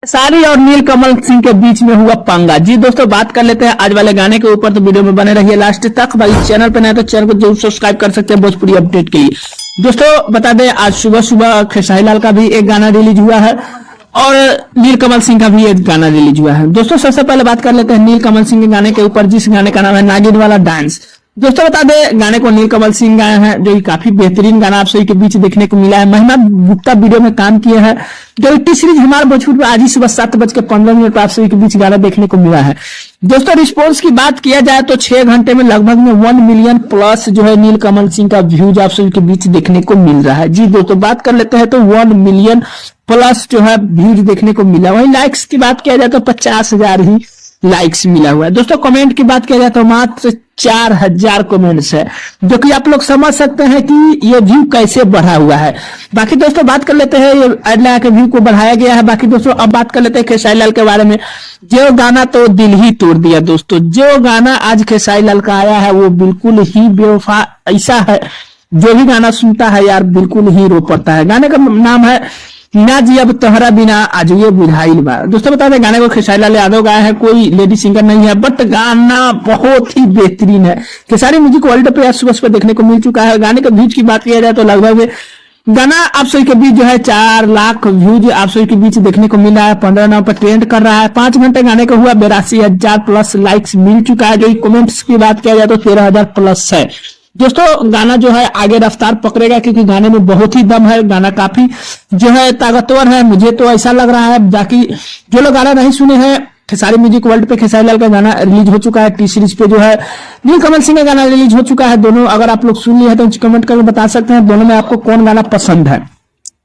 खेसारी और नीलकमल सिंह के बीच में हुआ पंगा। जी दोस्तों, बात कर लेते हैं आज वाले गाने के ऊपर, तो वीडियो में बने रहिए लास्ट तक। भाई चैनल पे नए तो चैनल को जरूर सब्सक्राइब कर सकते हैं भोजपुरी अपडेट के लिए। दोस्तों बता दें, आज सुबह सुबह खेसारी लाल का भी एक गाना रिलीज हुआ है और नीलकमल सिंह का भी एक गाना रिलीज हुआ है। दोस्तों सबसे पहले बात कर लेते हैं नीलकमल सिंह के गाने के ऊपर, जिस गाने का नाम है नागिन वाला डांस। दोस्तों बता दें, गाने को नीलकमल सिंह गाए हैं, जो काफी बेहतरीन गाना आप सभी के बीच देखने को मिला है। महिमा गुप्ता वीडियो में काम किए हैं, जो टी सीरीज हमारे भोजपुर में आज ही सुबह 7:15 पर आप सभी के बीच गाना देखने को मिला है। दोस्तों रिस्पॉन्स की बात किया जाए तो 6 घंटे में लगभग में 1 मिलियन प्लस जो है नीलकमल सिंह का व्यूज आप सभी के बीच देखने को मिल रहा है। जी दोस्तों, बात कर लेते हैं तो 1 मिलियन प्लस जो है व्यूज देखने को मिला। वहीं लाइक्स की बात किया जाए तो 50,000 ही लाइक्स मिला हुआ है। दोस्तों कमेंट की बात किया जाए तो मात्र 4,000 कमेंट्स है, जो कि आप लोग समझ सकते हैं कि ये व्यू कैसे बढ़ा हुआ है। बाकी दोस्तों बात कर लेते हैं, ये अडला के व्यू को बढ़ाया गया है। बाकी दोस्तों अब बात कर लेते हैं खेसारी लाल के बारे में। जो गाना तो दिल ही तोड़ दिया दोस्तों, जो गाना आज खेसारी लाल का आया है वो बिल्कुल ही बेवफा ऐसा है, जो भी गाना सुनता है यार बिल्कुल ही रो पड़ता है। गाने का नाम है ना जी अब तोहरा बिना आज ये बुझाइल बा। दोस्तों बता दें, गाने को खेसारी लाल यादव गाया है, कोई लेडी सिंगर नहीं है, बट गाना बहुत ही बेहतरीन है। खेसारी म्यूजिक वर्ल्ड पे आज सुबह सुबह देखने को मिल चुका है। गाने के व्यूज की बात किया जाए तो लगभग गाना आप सभी के बीच जो है 4 लाख व्यूज आप सभी के बीच देखने को मिला है। 15 नंबर पर ट्रेंड कर रहा है। 5 घंटे गाने का हुआ 82,000 प्लस लाइक्स मिल चुका है। जो कमेंट्स की बात किया जाए तो 13,000 प्लस है। दोस्तों गाना जो है आगे रफ्तार पकड़ेगा, क्योंकि गाने में बहुत ही दम है, गाना काफी जो है ताकतवर है, मुझे तो ऐसा लग रहा है। बाकी जो लोग गाना नहीं सुने हैं, खेसारी म्यूजिक वर्ल्ड पे खेसारी लाल का गाना रिलीज हो चुका है। टी सीरीज पे जो है नीलकमल सिंह का गाना रिलीज हो चुका है। दोनों अगर आप लोग सुन लिए हैं तो कमेंट करके बता सकते हैं दोनों में आपको कौन गाना पसंद है।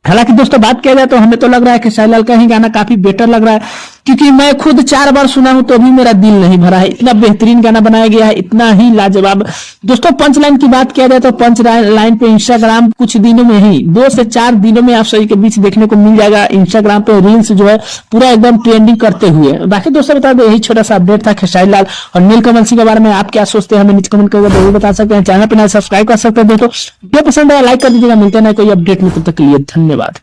हालांकि दोस्तों बात किया जाए तो हमें तो लग रहा है कि खेसारी लाल का ही गाना काफी बेटर लग रहा है, क्योंकि मैं खुद 4 बार सुना हूं तो भी मेरा दिल नहीं भरा है। इतना बेहतरीन गाना बनाया गया है, इतना ही लाजवाब। दोस्तों पंच लाइन की बात किया जाए तो पंच लाइन पे इंस्टाग्राम कुछ दिनों में ही 2 से 4 दिनों में आप सभी के बीच देखने को मिल जाएगा। इंस्टाग्राम पे रील्स जो है पूरा एकदम ट्रेंडिंग करते हुए। बाकी दोस्तों बता दें, यही छोटा सा अपडेट था खेसारी लाल और नीलकमल सिंह के बारे में। आप क्या सोचते हैं हमें नीचे कमेंट करके जरूर बता सकते हैं। चैनल पर नए सब्सक्राइब कर सकते हैं। दोस्तों वीडियो पसंद है लाइक कर दीजिएगा। मिलते हैं कोई अपडेट में, तब तक के लिए धन्यवाद।